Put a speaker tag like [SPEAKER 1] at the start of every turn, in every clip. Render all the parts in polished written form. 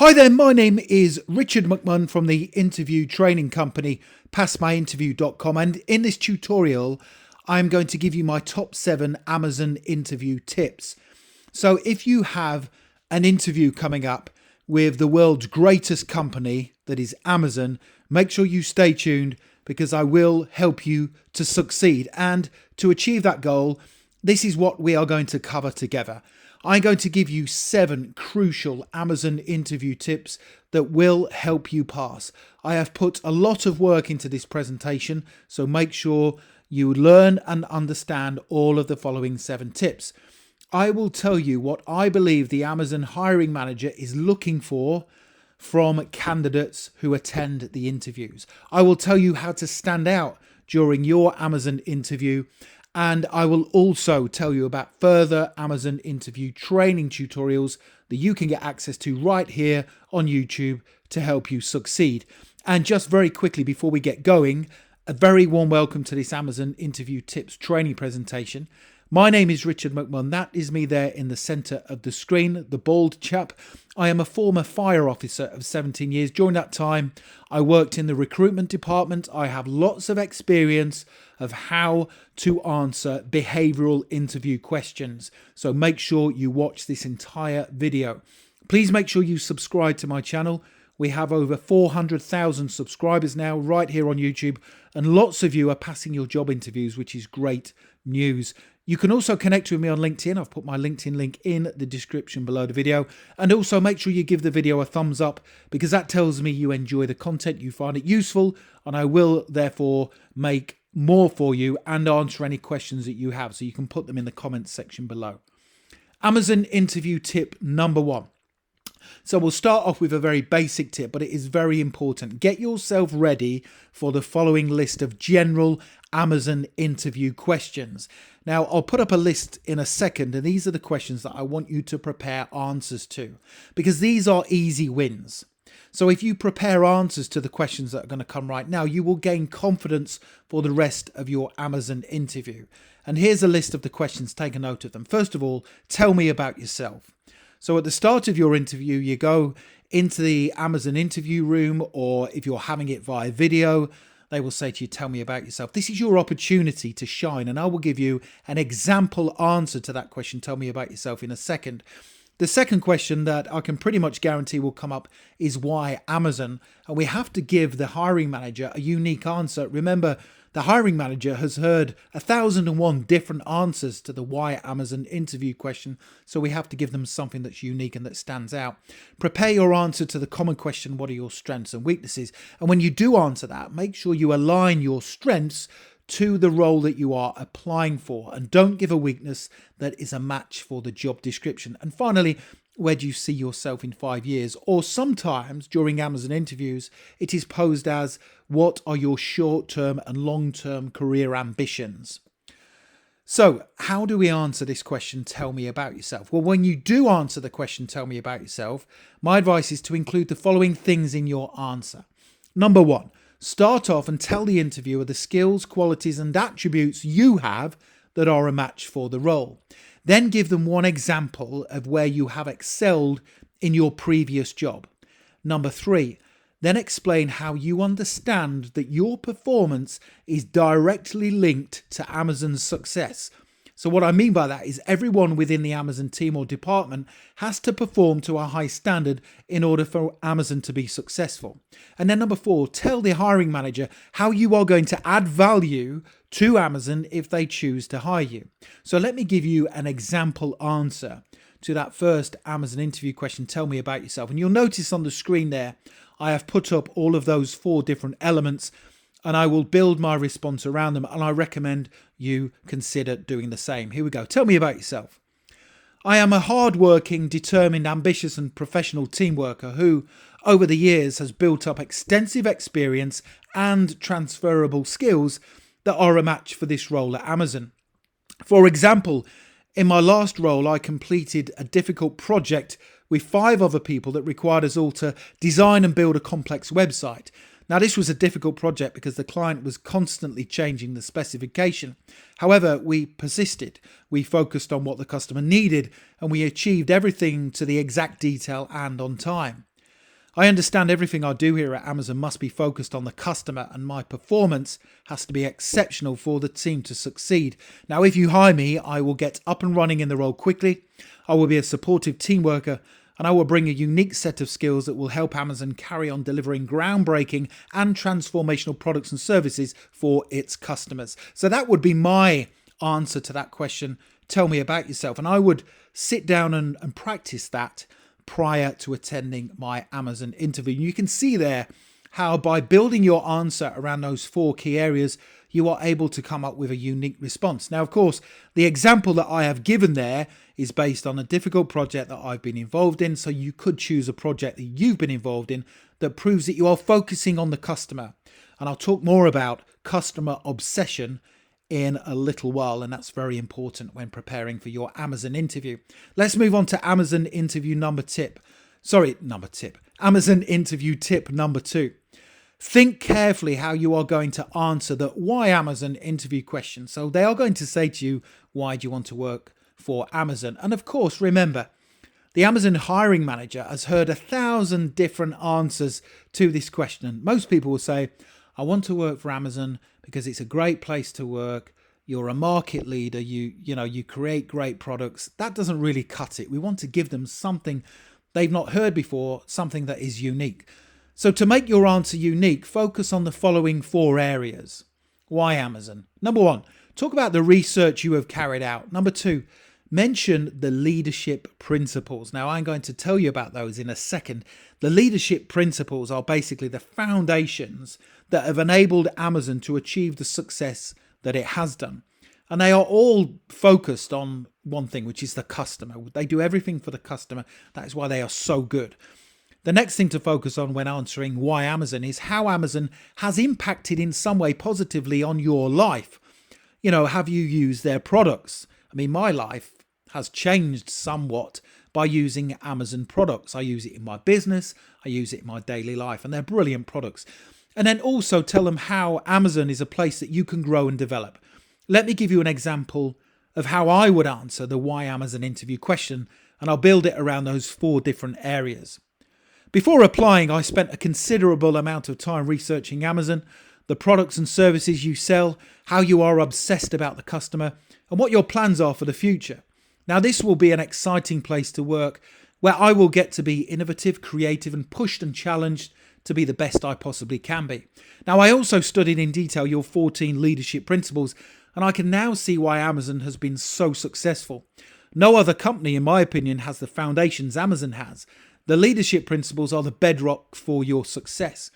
[SPEAKER 1] Hi there, my name is Richard McMunn from the interview training company passmyinterview.com, and in this tutorial I'm going to give you my top 7 Amazon interview tips. So if you have an interview coming up with the world's greatest company, that is Amazon, make sure you stay tuned because I will help you to succeed. And to achieve that goal, this is what we are going to cover together. I'm going to give you 7 crucial Amazon interview tips that will help you pass. I have put a lot of work into this presentation, so make sure you learn and understand all of the following 7 tips. I will tell you what I believe the Amazon hiring manager is looking for from candidates who attend the interviews. I will tell you how to stand out during your Amazon interview, and I will also tell you about further Amazon interview training tutorials that you can get access to right here on YouTube to help you succeed. And just very quickly before we get going, a very warm welcome to this Amazon interview tips training presentation. My name is Richard McMunn. That is me there in the centre of the screen, the bald chap. I am a former fire officer of 17 years. During that time, I worked in the recruitment department. I have lots of experience of how to answer behavioural interview questions. So make sure you watch this entire video. Please make sure you subscribe to my channel. We have over 400,000 subscribers now right here on YouTube, and lots of you are passing your job interviews, which is great news. You can also connect with me on LinkedIn. I've put my LinkedIn link in the description below the video. And also make sure you give the video a thumbs up because that tells me you enjoy the content, you find it useful, and I will therefore make more for you and answer any questions that you have. So you can put them in the comments section below. Amazon interview tip number 1. So we'll start off with a very basic tip, but it is very important. Get yourself ready for the following list of general Amazon interview questions. Now, I'll put up a list in a second, and these are the questions that I want you to prepare answers to, because these are easy wins. So if you prepare answers to the questions that are going to come right now, you will gain confidence for the rest of your Amazon interview. And here's a list of the questions. Take a note of them. First of all, tell me about yourself. So at the start of your interview, you go into the Amazon interview room, or if you're having it via video, they will say to you, tell me about yourself. This is your opportunity to shine, and I will give you an example answer to that question, tell me about yourself, in a second. The second question that I can pretty much guarantee will come up is why Amazon? And we have to give the hiring manager a unique answer. Remember, the hiring manager has heard 1,001 different answers to the why Amazon interview question, so we have to give them something that's unique and that stands out. Prepare your answer to the common question, what are your strengths and weaknesses? And when you do answer that, make sure you align your strengths to the role that you are applying for, and don't give a weakness that is a match for the job description. And finally, where do you see yourself in 5 years? Or sometimes during Amazon interviews, it is posed as, what are your short-term and long-term career ambitions? So how do we answer this question, tell me about yourself? Well, when you do answer the question, tell me about yourself, my advice is to include the following things in your answer. Number 1, start off and tell the interviewer the skills, qualities, and attributes you have that are a match for the role. Then give them one example of where you have excelled in your previous job. Number 3, then explain how you understand that your performance is directly linked to Amazon's success. So what I mean by that is everyone within the Amazon team or department has to perform to a high standard in order for Amazon to be successful. And then number 4, tell the hiring manager how you are going to add value to Amazon if they choose to hire you. So let me give you an example answer to that first Amazon interview question, tell me about yourself. And you'll notice on the screen there, I have put up all of those 4 different elements, and I will build my response around them, and I recommend you consider doing the same. Here we go. Tell me about yourself. I am a hard-working, determined, ambitious and professional team worker who, over the years, has built up extensive experience and transferable skills that are a match for this role at Amazon. For example, in my last role, I completed a difficult project with 5 other people that required us all to design and build a complex website. Now, this was a difficult project because the client was constantly changing the specification. However, we persisted. We focused on what the customer needed, and we achieved everything to the exact detail and on time. I understand everything I do here at Amazon must be focused on the customer, and my performance has to be exceptional for the team to succeed. Now, if you hire me, I will get up and running in the role quickly. I will be a supportive team worker, and I will bring a unique set of skills that will help Amazon carry on delivering groundbreaking and transformational products and services for its customers. So that would be my answer to that question. Tell me about yourself. And I would sit down and practice that prior to attending my Amazon interview. You can see there how by building your answer around those 4 key areas, you are able to come up with a unique response. Now, of course, the example that I have given there is based on a difficult project that I've been involved in. So you could choose a project that you've been involved in that proves that you are focusing on the customer. And I'll talk more about customer obsession in a little while, and that's very important when preparing for your Amazon interview. Let's move on to Amazon interview Amazon interview tip number 2. Think carefully how you are going to answer the why Amazon interview question. So they are going to say to you, why do you want to work for Amazon? And of course, remember, the Amazon hiring manager has heard 1,000 different answers to this question. And most people will say, I want to work for Amazon because it's a great place to work. You're a market leader. You create great products. That doesn't really cut it. We want to give them something they've not heard before, something that is unique. So to make your answer unique, focus on the following 4 areas. Why Amazon? Number 1, talk about the research you have carried out. Number 2, mention the leadership principles. Now, I'm going to tell you about those in a second. The leadership principles are basically the foundations that have enabled Amazon to achieve the success that it has done. And they are all focused on one thing, which is the customer. They do everything for the customer. That is why they are so good. The next thing to focus on when answering why Amazon is how Amazon has impacted in some way positively on your life. Have you used their products? I mean, my life has changed somewhat by using Amazon products. I use it in my business. I use it in my daily life, and they're brilliant products. And then also tell them how Amazon is a place that you can grow and develop. Let me give you an example of how I would answer the why Amazon interview question, and I'll build it around those 4 different areas. Before applying, I spent a considerable amount of time researching Amazon, the products and services you sell, how you are obsessed about the customer, and what your plans are for the future. Now, this will be an exciting place to work where I will get to be innovative, creative, and pushed and challenged to be the best I possibly can be. Now, I also studied in detail your 14 leadership principles, and I can now see why Amazon has been so successful. No other company, in my opinion, has the foundations Amazon has. The leadership principles are the bedrock for your success.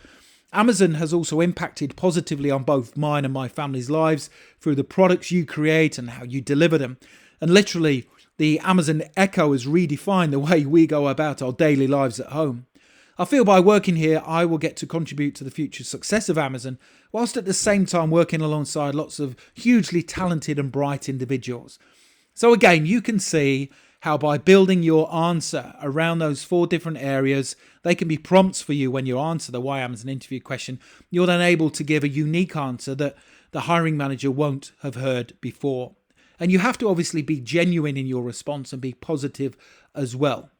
[SPEAKER 1] Amazon has also impacted positively on both mine and my family's lives through the products you create and how you deliver them. And literally, the Amazon Echo has redefined the way we go about our daily lives at home. I feel by working here, I will get to contribute to the future success of Amazon, whilst at the same time working alongside lots of hugely talented and bright individuals. So again, you can see how by building your answer around those 4 different areas, they can be prompts for you when you answer the why Amazon interview question. You're then able to give a unique answer that the hiring manager won't have heard before. And you have to obviously be genuine in your response and be positive as well.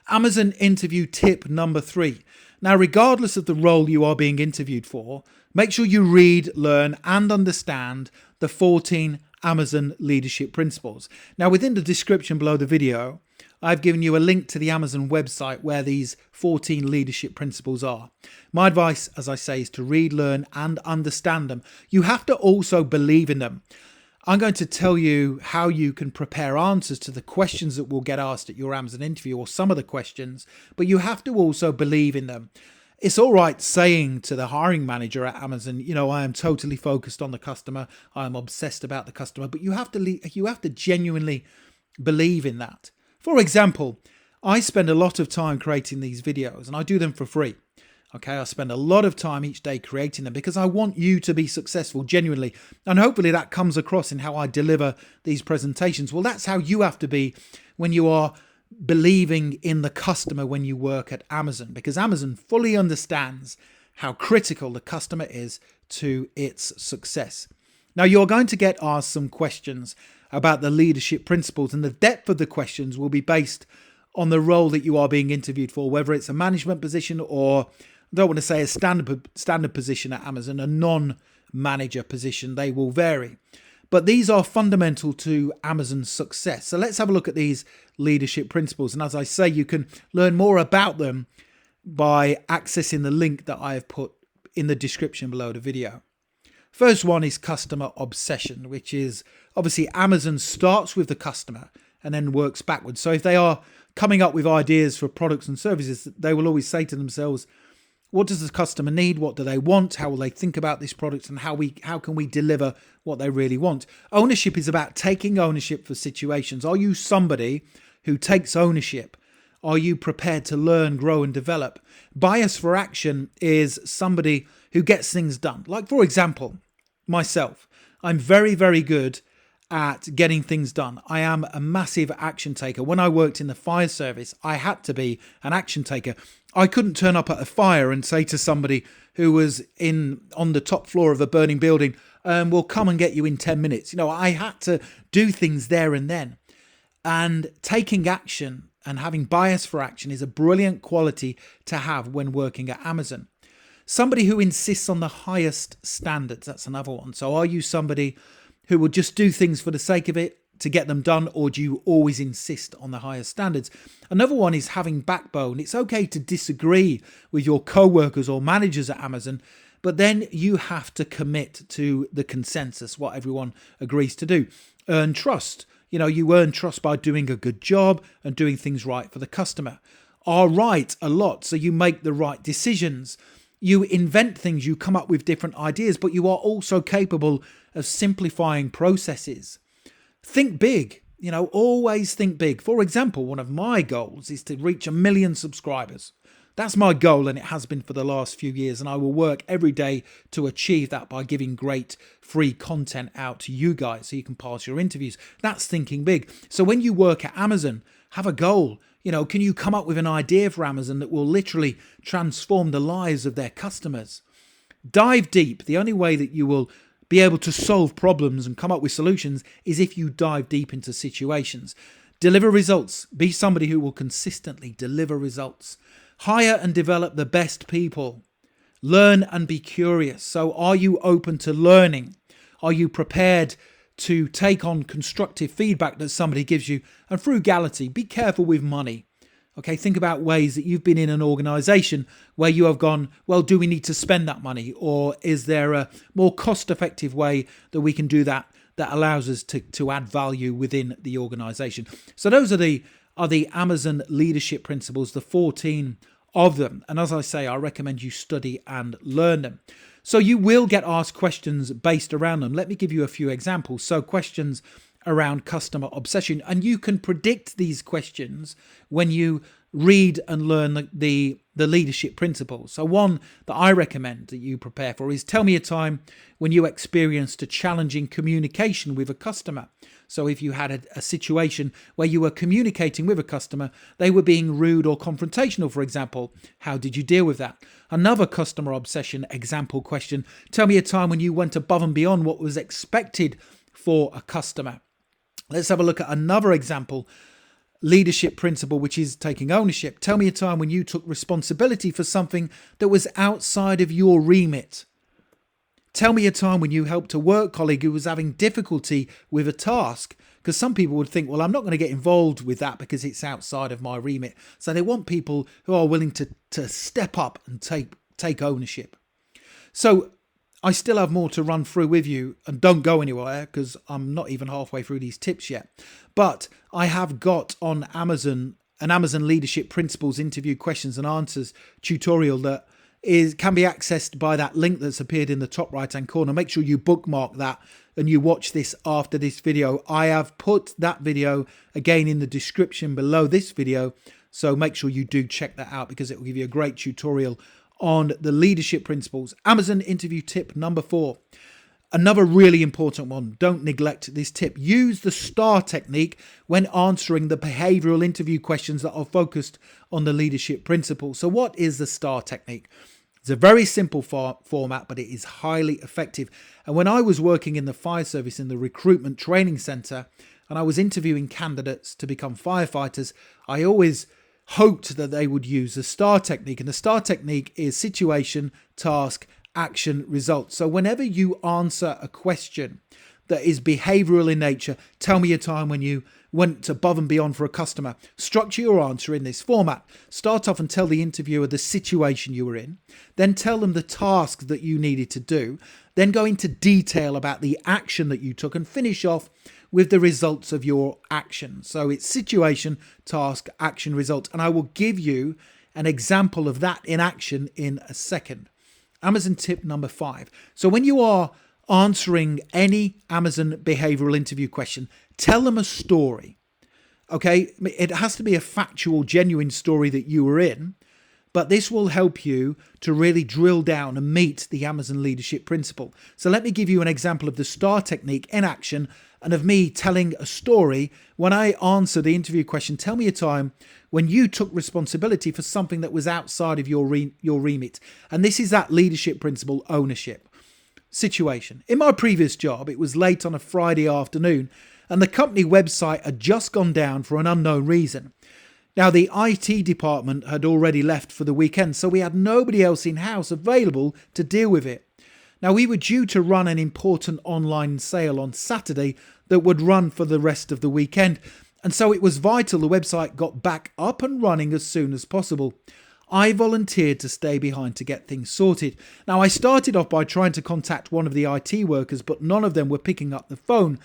[SPEAKER 1] Amazon interview tip number 3. Now, regardless of the role you are being interviewed for, make sure you read, learn, and understand the 14 Amazon leadership principles. Now, within the description below the video, I've given you a link to the Amazon website where these 14 leadership principles are. My advice, as I say, is to read, learn, and understand them. You have to also believe in them. I'm going to tell you how you can prepare answers to the questions that will get asked at your Amazon interview, or some of the questions, but you have to also believe in them. It's all right saying to the hiring manager at Amazon, I am totally focused on the customer. I am obsessed about the customer, but you have to genuinely believe in that. For example, I spend a lot of time creating these videos, and I do them for free. Okay, I spend a lot of time each day creating them because I want you to be successful genuinely. And hopefully that comes across in how I deliver these presentations. Well, that's how you have to be when you are believing in the customer when you work at Amazon, because Amazon fully understands how critical the customer is to its success. Now, you're going to get asked some questions about the leadership principles, and the depth of the questions will be based on the role that you are being interviewed for, whether it's a management position or, I don't want to say a standard position at Amazon, a non-manager position. They will vary. But these are fundamental to Amazon's success. So let's have a look at these leadership principles. And as I say, you can learn more about them by accessing the link that I have put in the description below the video. First one is customer obsession, which is obviously Amazon starts with the customer and then works backwards. So if they are coming up with ideas for products and services, they will always say to themselves, what does the customer need? What do they want? How will they think about this product? And how can we deliver what they really want? Ownership is about taking ownership for situations. Are you somebody who takes ownership? Are you prepared to learn, grow, and develop? Bias for action is somebody who gets things done. Like, for example, myself. I'm very, very good at getting things done. I am a massive action taker. When I worked in the fire service, I had to be an action taker. I couldn't turn up at a fire and say to somebody who was on the top floor of a burning building, we'll come and get you in 10 minutes. I had to do things there and then. And taking action and having bias for action is a brilliant quality to have when working at Amazon. Somebody who insists on the highest standards, that's another one. So are you somebody who will just do things for the sake of it to get them done, or do you always insist on the highest standards? Another one is having backbone. It's okay to disagree with your co-workers or managers at Amazon, but then you have to commit to the consensus, what everyone agrees to do. Earn trust. You earn trust by doing a good job and doing things right for the customer. Are right a lot, so you make the right decisions. You invent things, you come up with different ideas, but you are also capable of simplifying processes. Think big, always think big. For example, one of my goals is to reach 1 million subscribers. That's my goal, and it has been for the last few years, and I will work every day to achieve that by giving great free content out to you guys so you can pass your interviews. That's thinking big. So when you work at Amazon, have a goal. Can you come up with an idea for Amazon that will literally transform the lives of their customers? Dive deep. The only way that you will be able to solve problems and come up with solutions is if you dive deep into situations. Deliver results. Be somebody who will consistently deliver results. Hire and develop the best people. Learn and be curious. So are you open to learning? Are you prepared to take on constructive feedback that somebody gives you? And frugality, be careful with money. Okay, think about ways that you've been in an organization where you have gone, well, do we need to spend that money? Or is there a more cost-effective way that we can do that allows us to add value within the organization? So those are the Amazon leadership principles, the 14 of them. And as I say, I recommend you study and learn them. So you will get asked questions based around them. Let me give you a few examples. So questions around customer obsession, and you can predict these questions when you read and learn the leadership principles. So one that I recommend that you prepare for is, tell me a time when you experienced a challenging communication with a customer. So if you had a situation where you were communicating with a customer, they were being rude or confrontational, for example, how did you deal with that? Another customer obsession example question, tell me a time when you went above and beyond what was expected for a customer. Let's have a look at another example leadership principle, which is taking ownership. Tell me a time when you took responsibility for something that was outside of your remit. Tell me a time when you helped a work colleague who was having difficulty with a task, because some people would think, well, I'm not going to get involved with that because it's outside of my remit. So they want people who are willing to step up and take ownership. So I still have more to run through with you, and don't go anywhere because I'm not even halfway through these tips yet. But I have got on Amazon an Amazon Leadership Principles interview questions and answers tutorial that can be accessed by that link that's appeared in the top right hand corner. Make sure you bookmark that and you watch this after this video. I have put that video again in the description below this video, so make sure you do check that out because it will give you a great tutorial on the leadership principles. Amazon interview tip number 4. Another really important one. Don't neglect this tip. Use the STAR technique when answering the behavioral interview questions that are focused on the leadership principles. So what is the STAR technique? It's a very simple format, but it is highly effective. And when I was working in the fire service in the recruitment training center, and I was interviewing candidates to become firefighters, I always hoped that they would use the STAR technique. And the STAR technique is situation, task, action, result. So whenever you answer a question that is behavioral in nature, tell me a time when you went above and beyond for a customer. Structure your answer in this format. Start off and tell the interviewer the situation you were in. Then tell them the task that you needed to do. Then go into detail about the action that you took and finish off with the results of your action. So it's situation, task, action, result. And I will give you an example of that in action in a second. Amazon tip number 5. So when you are answering any Amazon behavioral interview question, tell them a story. Okay, it has to be a factual, genuine story that you were in, but this will help you to really drill down and meet the Amazon leadership principle. So let me give you an example of the STAR technique in action and of me telling a story. When I answer the interview question, tell me a time when you took responsibility for something that was outside of your remit. And this is that leadership principle, ownership. Situation. In my previous job, it was late on a Friday afternoon and the company website had just gone down for an unknown reason. Now, the IT department had already left for the weekend, so we had nobody else in-house available to deal with it. Now, we were due to run an important online sale on Saturday that would run for the rest of the weekend, and so it was vital the website got back up and running as soon as possible. I volunteered to stay behind to get things sorted. Now, I started off by trying to contact one of the IT workers, but none of them were picking up the phone.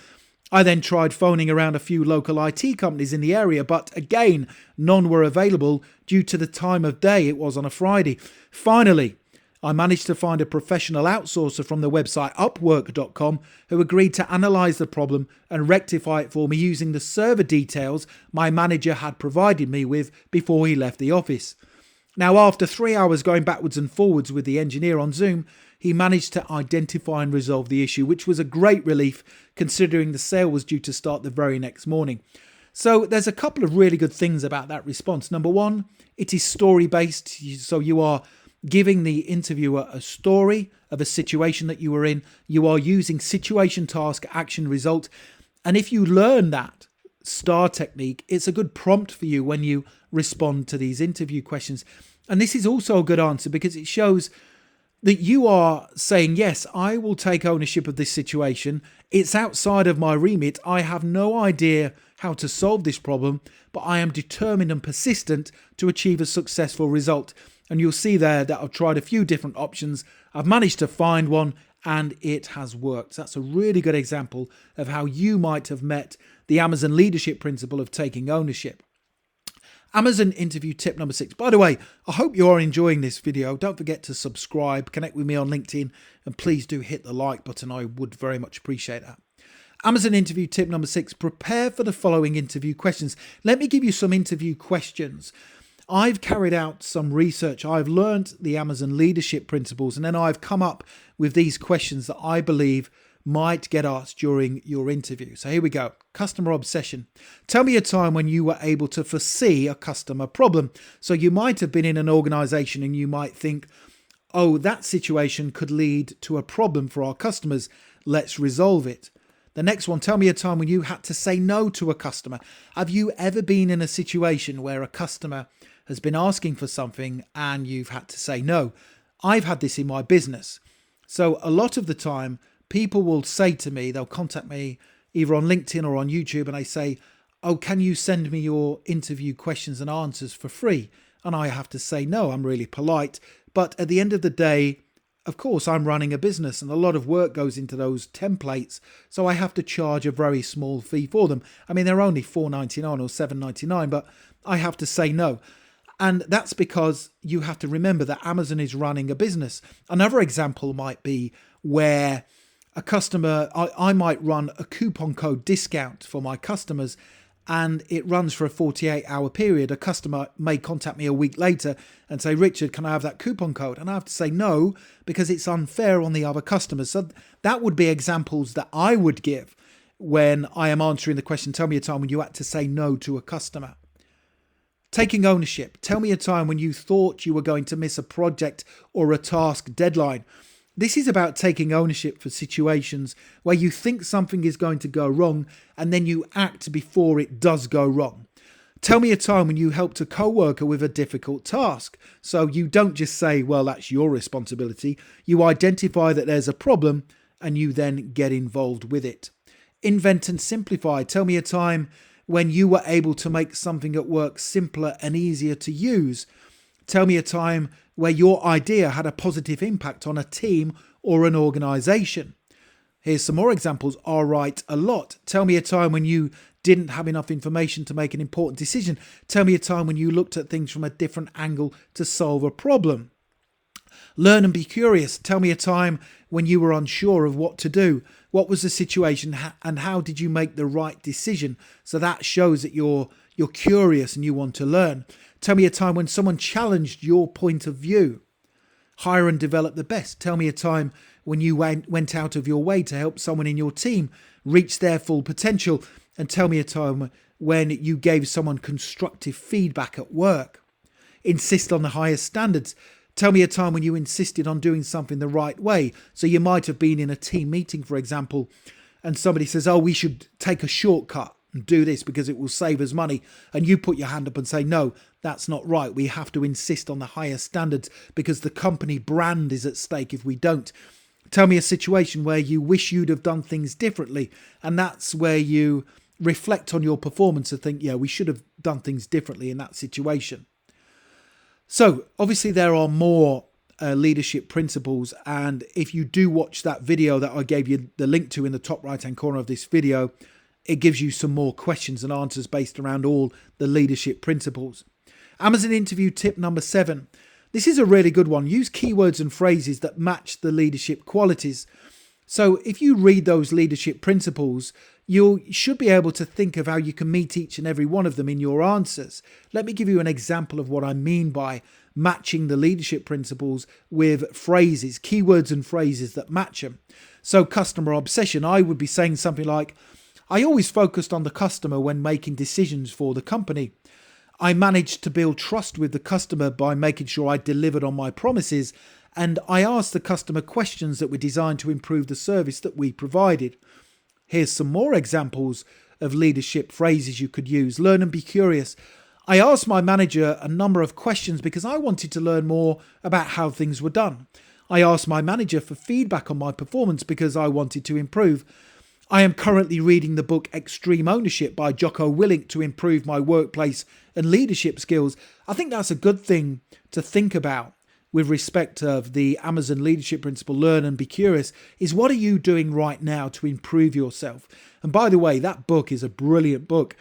[SPEAKER 1] I then tried phoning around a few local IT companies in the area, but again, none were available due to the time of day. It was on a Friday. Finally, I managed to find a professional outsourcer from the website Upwork.com who agreed to analyse the problem and rectify it for me using the server details my manager had provided me with before he left the office. Now, after 3 hours going backwards and forwards with the engineer on Zoom, he managed to identify and resolve the issue, which was a great relief considering the sale was due to start the very next morning. So there's a couple of really good things about that response. Number one, it is story-based. So you are giving the interviewer a story of a situation that you were in. You are using situation, task, action, result. And if you learn that STAR technique, it's a good prompt for you when you respond to these interview questions. And this is also a good answer because it shows that you are saying, yes, I will take ownership of this situation. It's outside of my remit. I have no idea how to solve this problem, but I am determined and persistent to achieve a successful result. And you'll see there that I've tried a few different options. I've managed to find one and it has worked. That's a really good example of how you might have met the Amazon leadership principle of taking ownership. Amazon interview tip number 6. By the way, I hope you are enjoying this video. Don't forget to subscribe, connect with me on LinkedIn, and please do hit the like button. I would very much appreciate that. Amazon interview tip number 6. Prepare for the following interview questions. Let me give you some interview questions. I've carried out some research. I've learned the Amazon leadership principles, and then I've come up with these questions that I believe might get asked during your interview. So here we go. Customer obsession. Tell me a time when you were able to foresee a customer problem. So you might have been in an organization and you might think, oh, that situation could lead to a problem for our customers. Let's resolve it. The next one, tell me a time when you had to say no to a customer. Have you ever been in a situation where a customer has been asking for something and you've had to say no? I've had this in my business. So a lot of the time, people will say to me, they'll contact me either on LinkedIn or on YouTube and they say, oh, can you send me your interview questions and answers for free? And I have to say, no, I'm really polite. But at the end of the day, of course, I'm running a business and a lot of work goes into those templates. So I have to charge a very small fee for them. I mean, they're only $4.99 or $7.99, but I have to say no. And that's because you have to remember that Amazon is running a business. Another example might be where a customer, I might run a coupon code discount for my customers and it runs for a 48-hour period. A customer may contact me a week later and say, Richard, can I have that coupon code? And I have to say no, because it's unfair on the other customers. So that would be examples that I would give when I am answering the question, tell me a time when you had to say no to a customer. Taking ownership. Tell me a time when you thought you were going to miss a project or a task deadline. This is about taking ownership for situations where you think something is going to go wrong and then you act before it does go wrong. Tell me a time when you helped a co-worker with a difficult task. So you don't just say, well, that's your responsibility. You identify that there's a problem and you then get involved with it. Invent and simplify. Tell me a time when you were able to make something at work simpler and easier to use. Tell me a time where your idea had a positive impact on a team or an organization. Here's some more examples. I'll write a lot. Tell me a time when you didn't have enough information to make an important decision. Tell me a time when you looked at things from a different angle to solve a problem. Learn and be curious. Tell me a time when you were unsure of what to do. What was the situation and how did you make the right decision? So that shows that you're curious and you want to learn. Tell me a time when someone challenged your point of view. Hire and develop the best. Tell me a time when you went out of your way to help someone in your team reach their full potential. And tell me a time when you gave someone constructive feedback at work. Insist on the highest standards. Tell me a time when you insisted on doing something the right way. So you might have been in a team meeting, for example, and somebody says, oh, we should take a shortcut and do this because it will save us money. And you put your hand up and say, no, that's not right. We have to insist on the higher standards because the company brand is at stake if we don't. Tell me a situation where you wish you'd have done things differently. And that's where you reflect on your performance and think, yeah, we should have done things differently in that situation. So obviously there are more leadership principles. And if you do watch that video that I gave you the link to in the top right hand corner of this video, it gives you some more questions and answers based around all the leadership principles. Amazon interview tip number 7. This is a really good one. Use keywords and phrases that match the leadership qualities. So if you read those leadership principles, you should be able to think of how you can meet each and every one of them in your answers. Let me give you an example of what I mean by matching the leadership principles with phrases, keywords and phrases that match them. So customer obsession, I would be saying something like, I always focused on the customer when making decisions for the company. I managed to build trust with the customer by making sure I delivered on my promises, and I asked the customer questions that were designed to improve the service that we provided. Here's some more examples of leadership phrases you could use. Learn and be curious. I asked my manager a number of questions because I wanted to learn more about how things were done. I asked my manager for feedback on my performance because I wanted to improve. I am currently reading the book Extreme Ownership by Jocko Willink to improve my workplace and leadership skills. I think that's a good thing to think about with respect of the Amazon leadership principle, learn and be curious, is what are you doing right now to improve yourself? And by the way, that book is a brilliant book.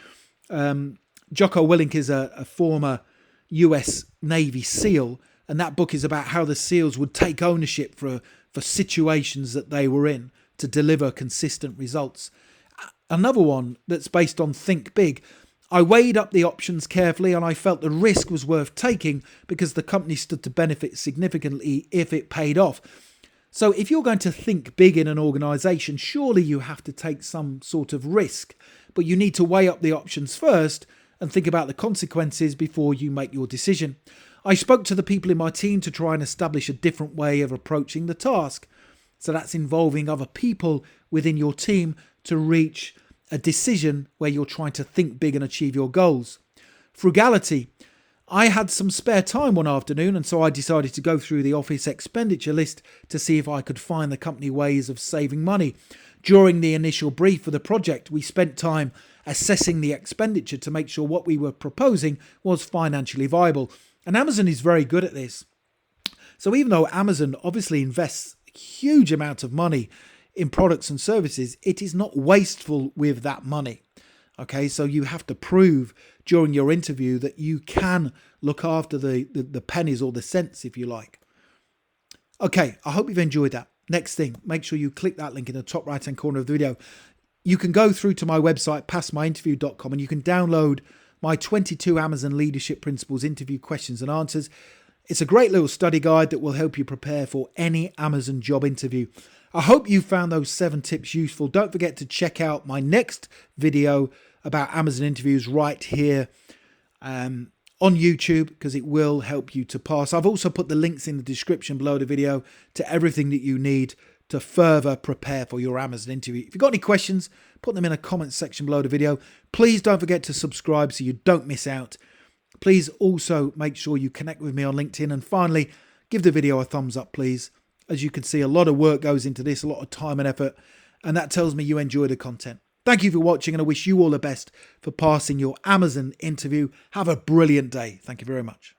[SPEAKER 1] Jocko Willink is a former US Navy SEAL, and that book is about how the SEALs would take ownership for situations that they were in to deliver consistent results. Another one that's based on think big. I weighed up the options carefully and I felt the risk was worth taking because the company stood to benefit significantly if it paid off. So if you're going to think big in an organization, surely you have to take some sort of risk, but you need to weigh up the options first and think about the consequences before you make your decision. I spoke to the people in my team to try and establish a different way of approaching the task. So that's involving other people within your team to reach a decision where you're trying to think big and achieve your goals. Frugality. I had some spare time one afternoon, and so I decided to go through the office expenditure list to see if I could find the company ways of saving money. During the initial brief for the project, we spent time assessing the expenditure to make sure what we were proposing was financially viable. And Amazon is very good at this. So even though Amazon obviously invests huge amount of money in products and services, it is not wasteful with that money. Okay, so you have to prove during your interview that you can look after the pennies or the cents, if you like. Okay, I hope you've enjoyed that. Next thing, make sure you click that link in the top right hand corner of the video. You can go through to my website, passmyinterview.com, and you can download my 22 Amazon leadership principles interview questions and answers. It's a great little study guide that will help you prepare for any Amazon job interview. I hope you found those 7 tips useful. Don't forget to check out my next video about Amazon interviews right here on on YouTube because it will help you to pass. I've also put the links in the description below the video to everything that you need to further prepare for your Amazon interview. If you've got any questions, put them in a comment section below the video. Please don't forget to subscribe so you don't miss out. Please also make sure you connect with me on LinkedIn. And finally, give the video a thumbs up, please. As you can see, a lot of work goes into this, a lot of time and effort, and that tells me you enjoy the content. Thank you for watching, and I wish you all the best for passing your Amazon interview. Have a brilliant day. Thank you very much.